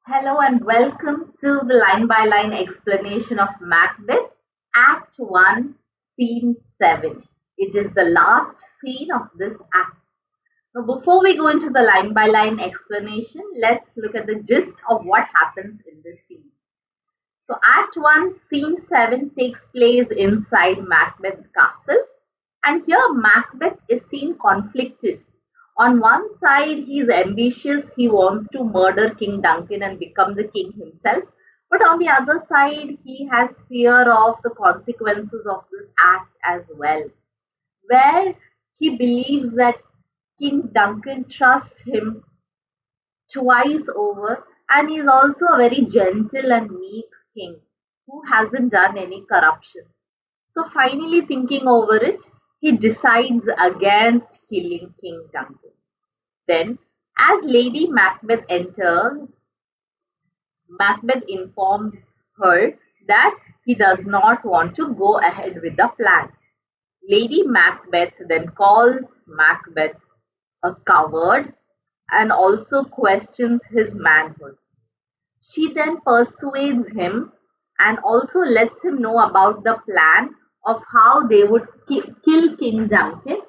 Hello and welcome to the line by line explanation of Macbeth, Act 1, Scene 7. It is the last scene of this act. Now, before we go into the line by line explanation, let's look at the gist of what happens in this scene. So, Act 1, Scene 7 takes place inside Macbeth's castle, and here Macbeth is seen conflicted. On one side, he is ambitious, he wants to murder King Duncan and become the king himself. But on the other side, he has fear of the consequences of this act as well, where he believes that King Duncan trusts him twice over, and he is also a very gentle and meek king who hasn't done any corruption. So finally, thinking over it, he decides against killing King Duncan. Then, as Lady Macbeth enters, Macbeth informs her that he does not want to go ahead with the plan. Lady Macbeth then calls Macbeth a coward and also questions his manhood. She then persuades him and also lets him know about the plan of how they would kill King Duncan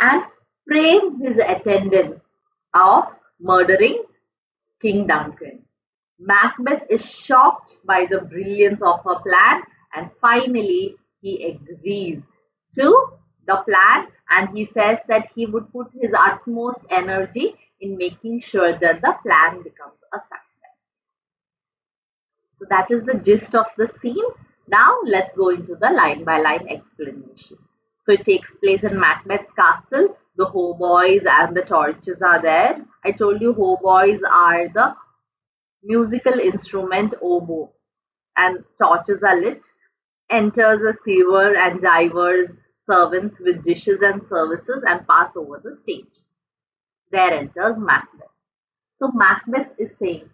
and frame his attendants of murdering King Duncan. Macbeth is shocked by the brilliance of her plan, and finally he agrees to the plan, and he says that he would put his utmost energy in making sure that the plan becomes a success. So that is the gist of the scene. Now let's go into the line by line explanation. So it takes place in Macbeth's castle. The hautboys and the torches are there. I told you hautboys are the musical instrument oboe, and torches are lit. Enters a sewer and divers servants with dishes and services and pass over the stage. There enters Macbeth. So Macbeth is saying,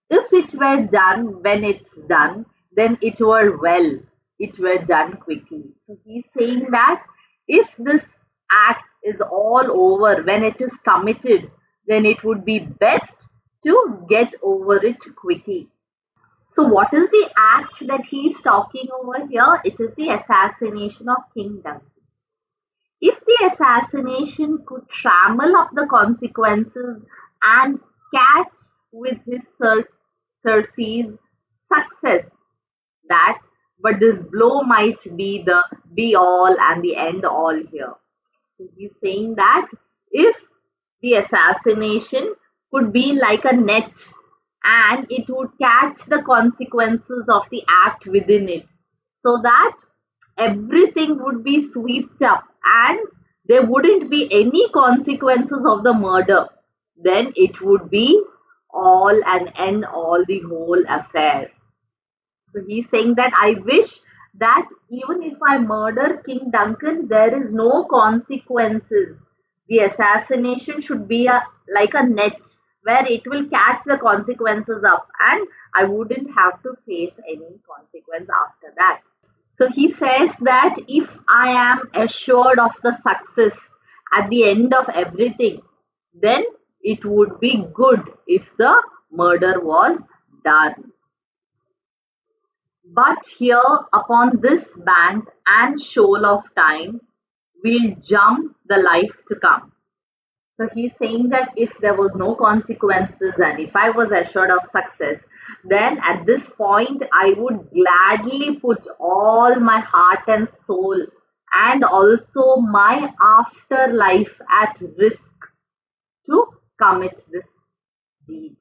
if it were done when it's done, then it were well, it were done quickly. So he's saying that if this act is all over, when it is committed, then it would be best to get over it quickly. So what is the act that he is talking over here? It is the assassination of King Duncan. If the assassination could trammel up the consequences and catch with his Cersei's success, but this blow might be the be all and the end all here. So he's saying that if the assassination could be like a net and it would catch the consequences of the act within it, so that everything would be swept up and there wouldn't be any consequences of the murder, then it would be all and end all the whole affair. So he's saying that I wish that even if I murder King Duncan, there is no consequences. The assassination should be like a net where it will catch the consequences up and I wouldn't have to face any consequence after that. So he says that if I am assured of the success at the end of everything, then it would be good if the murder was done. But here upon this bank and shoal of time, we'll jump the life to come. So he's saying that if there was no consequences and if I was assured of success, then at this point I would gladly put all my heart and soul and also my afterlife at risk to commit this deed.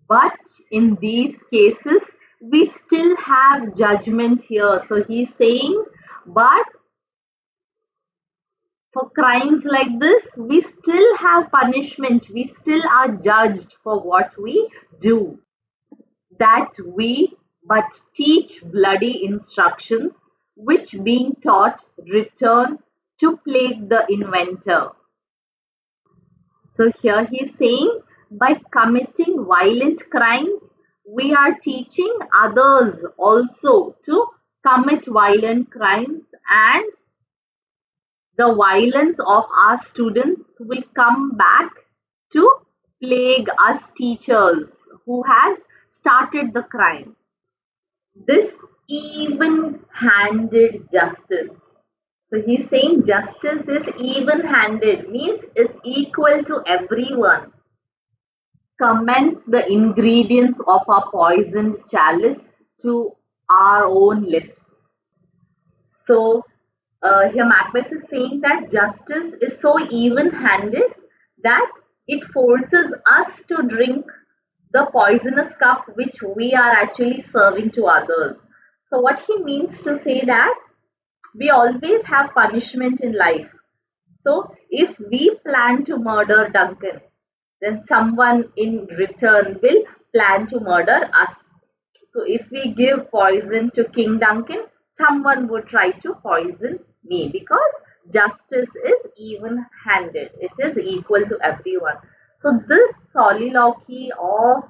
But in these cases, we still have judgment here. So he's saying, but for crimes like this, we still have punishment. We still are judged for what we do. That we but teach bloody instructions, which being taught return to plague the inventor. So here he is saying, by committing violent crimes, we are teaching others also to commit violent crimes, and the violence of our students will come back to plague us teachers who has started the crime. This even-handed justice. So he's saying justice is even-handed, means it's equal to everyone. Commends the ingredients of our poisoned chalice to our own lips. So here Macbeth is saying that justice is so even-handed that it forces us to drink the poisonous cup which we are actually serving to others. So what he means to say that we always have punishment in life. So if we plan to murder Duncan, then someone in return will plan to murder us. So if we give poison to King Duncan, someone would try to poison me, because justice is even-handed. It is equal to everyone. So this soliloquy of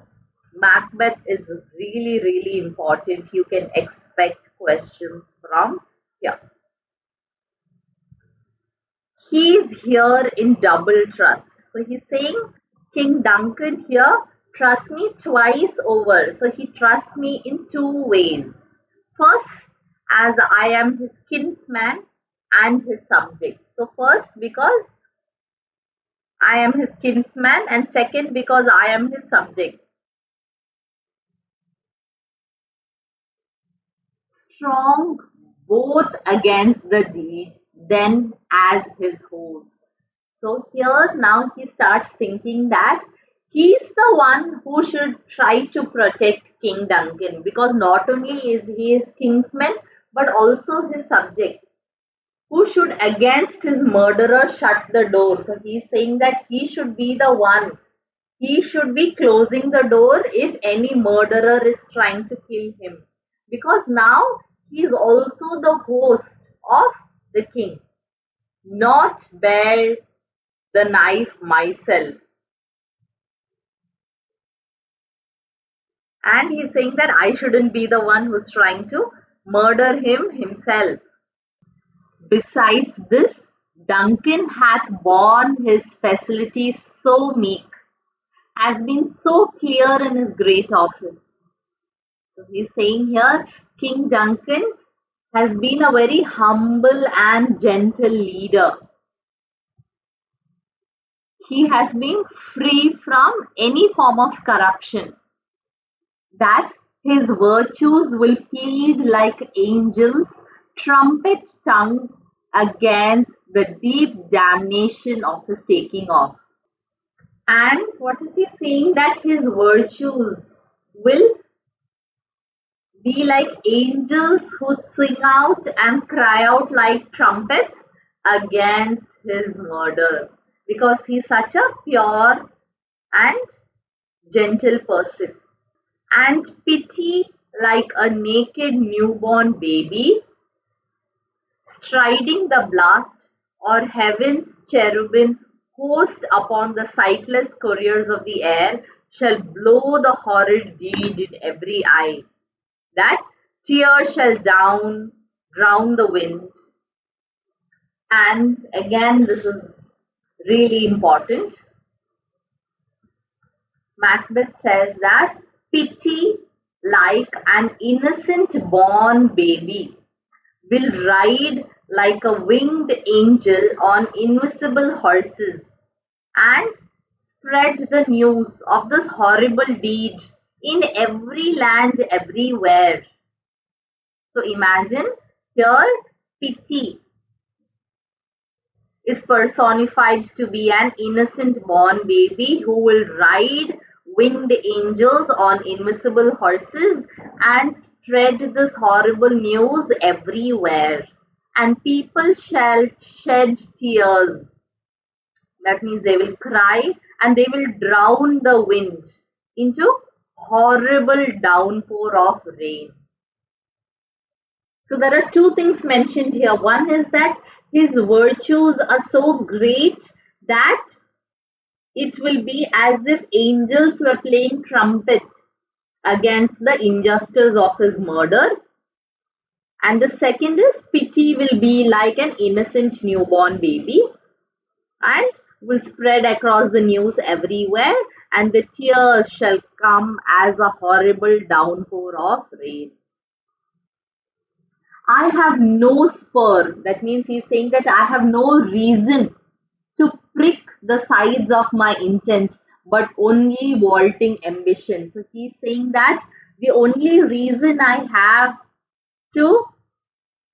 Macbeth is really, really important. You can expect questions from here. He's here in double trust. So he's saying, King Duncan here trusts me twice over. So he trusts me in two ways. First, as I am his kinsman and his subject. So first, because I am his kinsman, and second, because I am his subject. Strong both against the deed, then as his host. So here now he starts thinking that he's the one who should try to protect King Duncan, because not only is he his kinsman but also his subject, who should against his murderer shut the door. So he's saying that he should be the one. He should be closing the door if any murderer is trying to kill him, because now he is also the host of the king, not bear the knife myself. And he's saying that I shouldn't be the one who's trying to murder him himself. Besides this, Duncan hath borne his facilities so meek, has been so clear in his great office. So he's saying here, King Duncan has been a very humble and gentle leader. He has been free from any form of corruption. That his virtues will plead like angels, trumpet-tongued, against the deep damnation of his taking off. And what is he saying? That his virtues will be like angels who sing out and cry out like trumpets against his murder, because he's such a pure and gentle person. And pity like a naked newborn baby striding the blast, or heaven's cherubim host upon the sightless couriers of the air, shall blow the horrid deed in every eye. That tears shall drown the wind. And again, this is really important. Macbeth says that pity like an innocent born baby will ride like a winged angel on invisible horses and spread the news of this horrible deed in every land, everywhere. So imagine here pity is personified to be an innocent born baby who will ride winged angels on invisible horses and spread this horrible news everywhere. And people shall shed tears. That means they will cry and they will drown the wind into horrible downpour of rain. So there are two things mentioned here. One is that his virtues are so great that it will be as if angels were playing trumpet against the injustice of his murder. And the second is pity will be like an innocent newborn baby and will spread across the news everywhere, and the tears shall come as a horrible downpour of rain. I have no spur. That means he's saying that I have no reason to prick the sides of my intent, but only vaulting ambition. So he's saying that the only reason I have to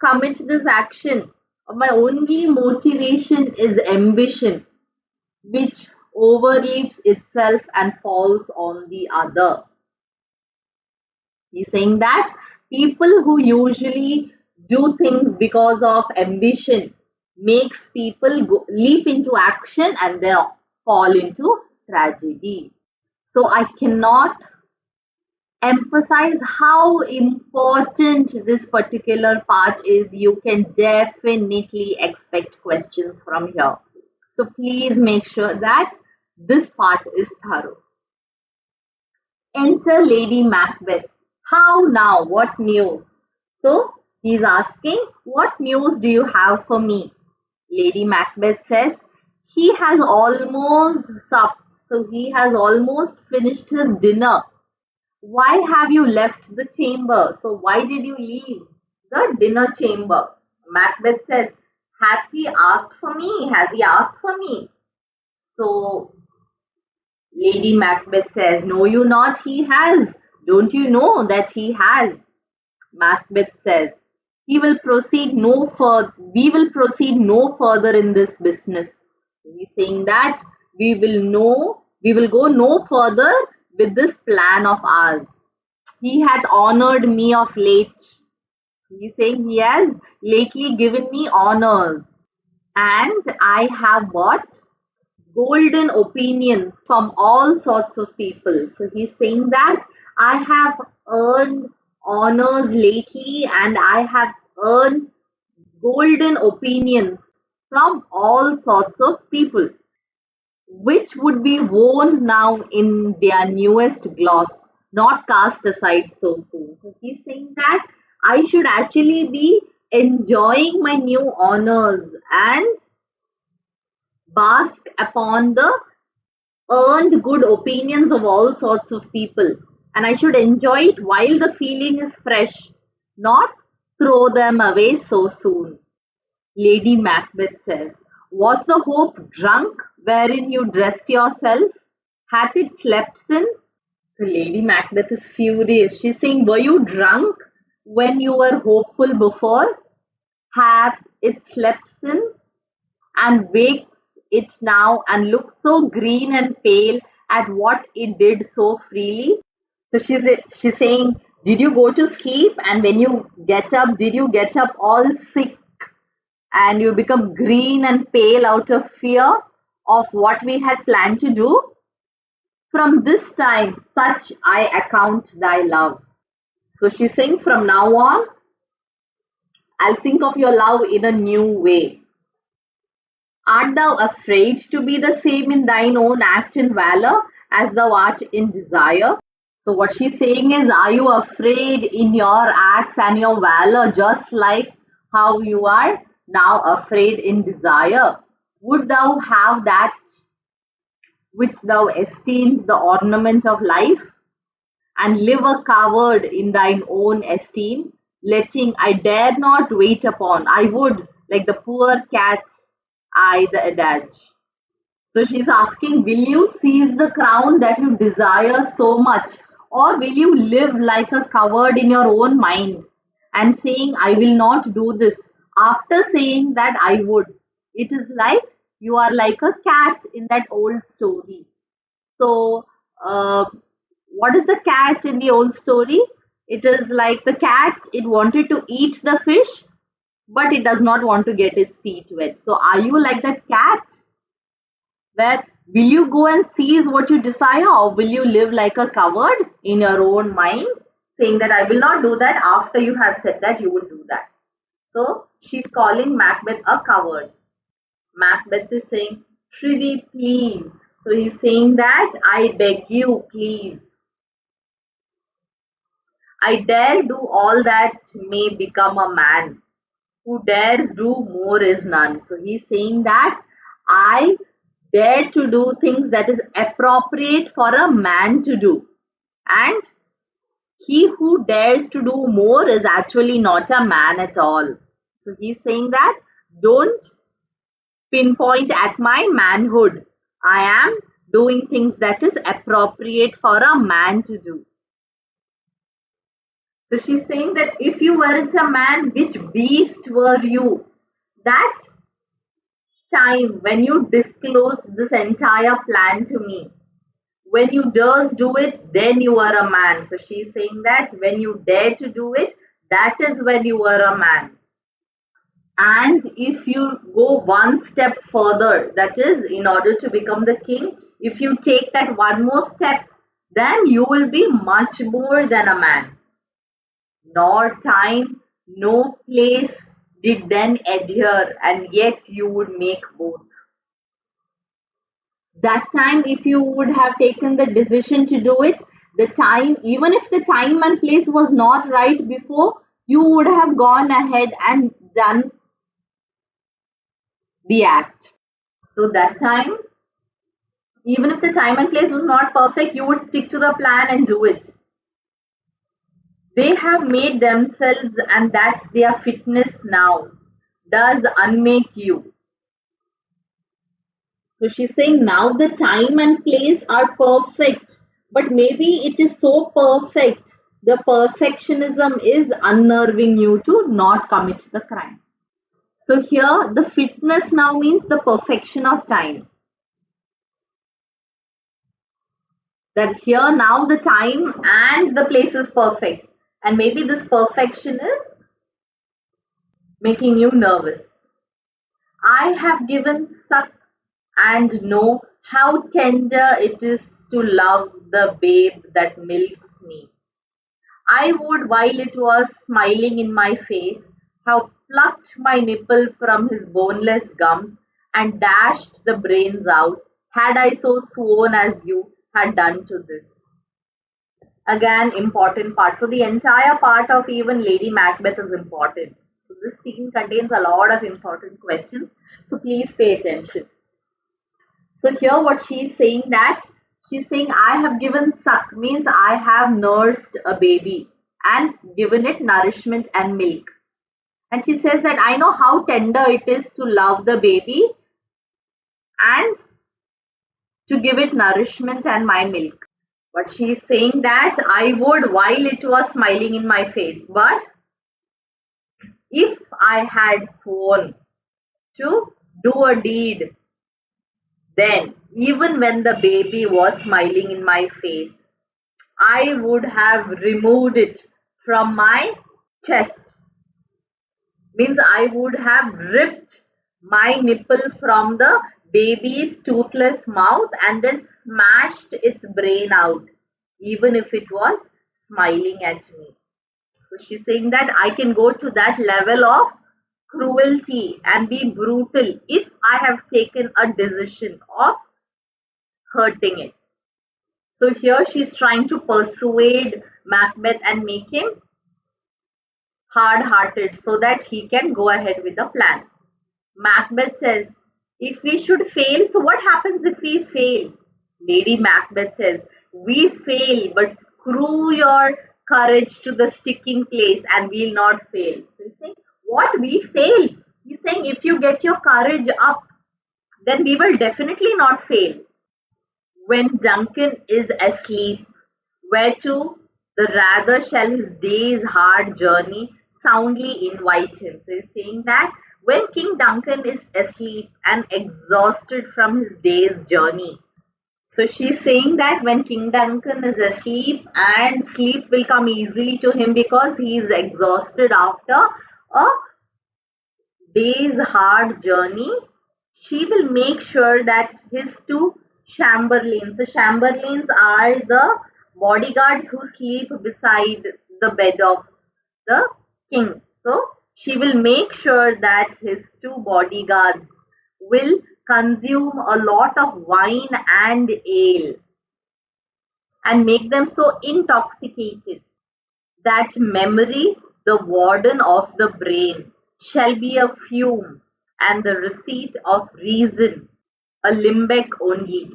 commit this action, my only motivation is ambition, which overleaps itself and falls on the other. He's saying that people who usually do things because of ambition makes people leap into action and then fall into tragedy. So I cannot emphasize how important this particular part is. You can definitely expect questions from here. So please make sure that this part is thorough. Enter Lady Macbeth. How now? What news? So he's asking, what news do you have for me? Lady Macbeth says, he has almost supped, so he has almost finished his dinner. Why have you left the chamber? So why did you leave the dinner chamber? Macbeth says, hath he asked for me? Has he asked for me? So Lady Macbeth says, no, you not, he has. Don't you know that he has? Macbeth says, we will proceed no further in this business. He's saying that we will go no further with this plan of ours. He hath honored me of late. He's saying he has lately given me honors, and I have what? Golden opinions from all sorts of people. So he's saying that I have earned honors lately and I have earned golden opinions from all sorts of people, which would be worn now in their newest gloss, not cast aside so soon. So he's saying that I should actually be enjoying my new honors and bask upon the earned good opinions of all sorts of people, and I should enjoy it while the feeling is fresh, not throw them away so soon. Lady Macbeth says, was the hope drunk wherein you dressed yourself? Hath it slept since? So Lady Macbeth is furious. She's saying, were you drunk when you were hopeful before? Hath it slept since? And wakes it now and looks so green and pale at what it did so freely. So she's saying, did you go to sleep and when you get up, did you get up all sick and you become green and pale out of fear of what we had planned to do? From this time, such I account thy love. So she's saying, from now on, I'll think of your love in a new way. Art thou afraid to be the same in thine own act and valor as thou art in desire? So what she's saying is, are you afraid in your acts and your valor just like how you are now afraid in desire? Would thou have that which thou esteemed the ornament of life, and live a coward in thine own esteem, letting I dare not wait upon, I would, like the poor cat, I the adage. So she's asking, will you seize the crown that you desire so much, or will you live like a coward in your own mind and saying, I will not do this, after saying that I would? It is like you are like a cat in that old story. So, what is the cat in the old story? It is like the cat, it wanted to eat the fish, but it does not want to get its feet wet. So are you like that cat? Where will you go and seize what you desire, or will you live like a coward in your own mind, saying that I will not do that, after you have said that you will do that? So she's calling Macbeth a coward. Macbeth is saying, prithee please. So he's saying that I beg you please. I dare do all that may become a man. Who dares do more is none. So he's saying that I dare to do things that is appropriate for a man to do. And he who dares to do more is actually not a man at all. So he's saying that don't pinpoint at my manhood. I am doing things that is appropriate for a man to do. So she's saying that if you weren't a man, which beast were you? That time when you disclosed this entire plan to me, when you dare do it, then you are a man. So she's saying that when you dare to do it, that is when you are a man. And if you go one step further, that is, in order to become the king, if you take that one more step, then you will be much more than a man. Nor time, no place did then adhere, and yet you would make both. That time, if you would have taken the decision to do it, the time, even if the time and place was not right before, you would have gone ahead and done the act. So that time, even if the time and place was not perfect, you would stick to the plan and do it. They have made themselves, and that their fitness now does unmake you. So she's saying now the time and place are perfect, but maybe it is so perfect, the perfectionism is unnerving you to not commit the crime. So here the fitness now means the perfection of time. That here now the time and the place is perfect, and maybe this perfection is making you nervous. I have given suck and know how tender it is to love the babe that milks me. I would, while it was smiling in my face, have plucked my nipple from his boneless gums and dashed the brains out, had I so sworn as you had done to this. Again, important part. So the entire part of even Lady Macbeth is important. So this scene contains a lot of important questions. So please pay attention. So here what she's saying that she's saying I have given suck means I have nursed a baby and given it nourishment and milk. And she says that I know how tender it is to love the baby and to give it nourishment and my milk. But she's saying that I would while it was smiling in my face. But if I had sworn to do a deed, then even when the baby was smiling in my face, I would have removed it from my chest. Means I would have ripped my nipple from the baby's toothless mouth and then smashed its brain out, even if it was smiling at me. So she's saying that I can go to that level of cruelty and be brutal if I have taken a decision of hurting it. So here she's trying to persuade Macbeth and make him hard-hearted so that he can go ahead with the plan. Macbeth says, if we should fail, so what happens if we fail? Lady Macbeth says, we fail, but screw your courage to the sticking place and we'll not fail. So he's saying, what, we fail? He's saying, if you get your courage up, then we will definitely not fail. When Duncan is asleep, whereto the rather shall his day's hard journey soundly invite him. So he's saying that when King Duncan is asleep and exhausted from his day's journey. So she's saying that when King Duncan is asleep and sleep will come easily to him because he is exhausted after a day's hard journey, she will make sure that his two chamberlains, the chamberlains are the bodyguards who sleep beside the bed of the king. So she will make sure that his two bodyguards will consume a lot of wine and ale and make them so intoxicated that memory, the warden of the brain, shall be a fume and the receipt of reason a limbeck only.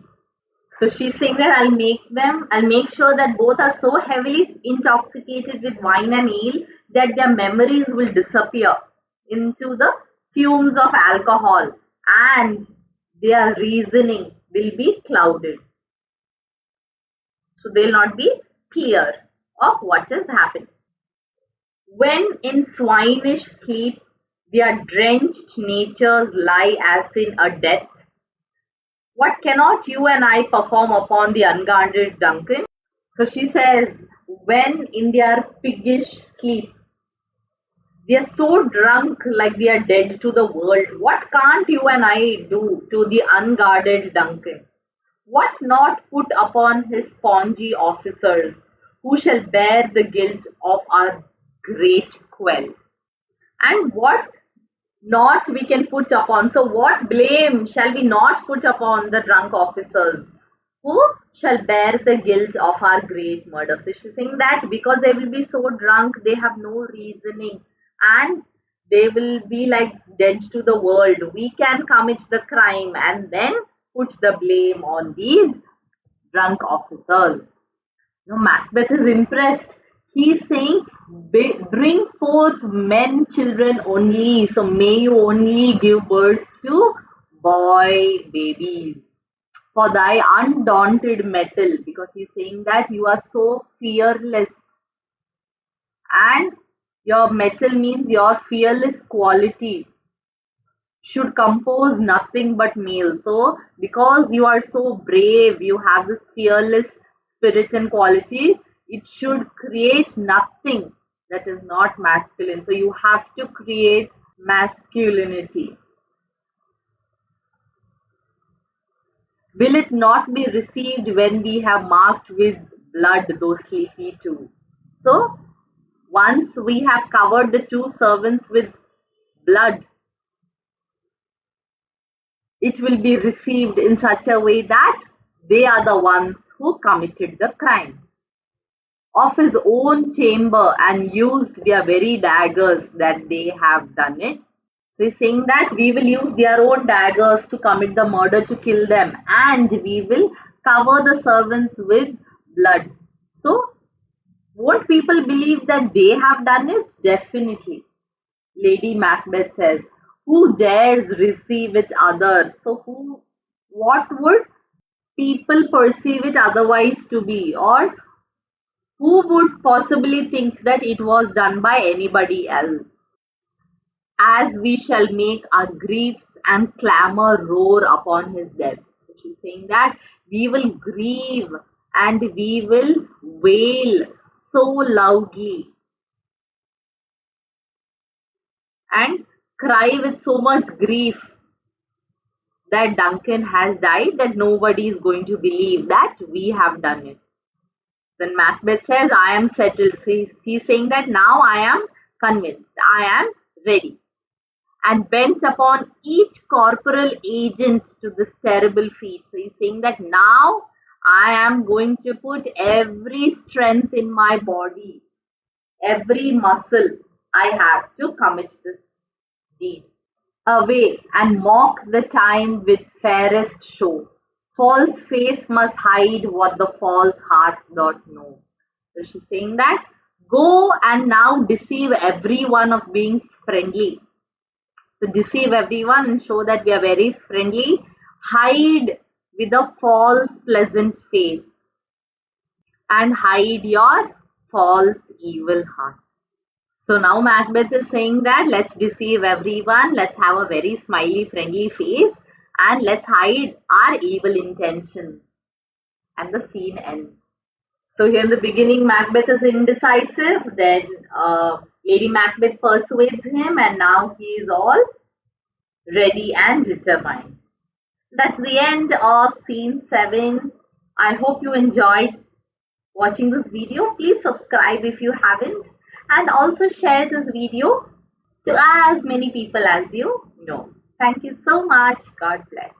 So she's saying that I'll make sure that both are so heavily intoxicated with wine and ale that their memories will disappear into the fumes of alcohol and their reasoning will be clouded. So they'll not be clear of what has happened. When in swinish sleep, their drenched natures lie as in a death. What cannot you and I perform upon the unguarded Duncan? So she says, when in their piggish sleep, they are so drunk like they are dead to the world. What can't you and I do to the unguarded Duncan? What not put upon his spongy officers, who shall bear the guilt of our great quell? And what not we can put upon. So what blame shall we not put upon the drunk officers who shall bear the guilt of our great murder? So she's saying that because they will be so drunk, they have no reasoning and they will be like dead to the world. We can commit the crime and then put the blame on these drunk officers. No, Macbeth is impressed. He's saying, bring forth men, children only. So may you only give birth to boy babies. For thy undaunted mettle, because he's saying that you are so fearless. And your mettle means your fearless quality should compose nothing but male. So because you are so brave, you have this fearless spirit and quality, it should create nothing that is not masculine. So you have to create masculinity. Will it not be received when we have marked with blood those sleepy two? So once we have covered the two servants with blood, it will be received in such a way that they are the ones who committed the crime. Of his own chamber and used their very daggers that they have done it. So he's saying that we will use their own daggers to commit the murder, to kill them, and we will cover the servants with blood. So won't people believe that they have done it? Definitely. Lady Macbeth says, who dares receive it other? So what would people perceive it otherwise to be? Or who would possibly think that it was done by anybody else? As we shall make our griefs and clamor roar upon his death. So she's saying that we will grieve and we will wail so loudly and cry with so much grief that Duncan has died that nobody is going to believe that we have done it. Then Macbeth says, I am settled. So he's saying that now I am convinced, I am ready, and bent upon each corporal agent to this terrible feat. So he's saying that now I am going to put every strength in my body, every muscle I have to commit this deed. Away and mock the time with fairest show. False face must hide what the false heart doth know. So she's saying that go and now deceive everyone of being friendly. To deceive everyone and show that we are very friendly. Hide with a false pleasant face and hide your false evil heart. So now Macbeth is saying that let's deceive everyone, let's have a very smiley, friendly face, and let's hide our evil intentions. And the scene ends. So here in the beginning, Macbeth is indecisive, then Lady Macbeth persuades him, and now he is all ready and determined. That's the end of scene 7. I hope you enjoyed watching this video. Please subscribe if you haven't, and also share this video to as many people as you know. Thank you so much. God bless.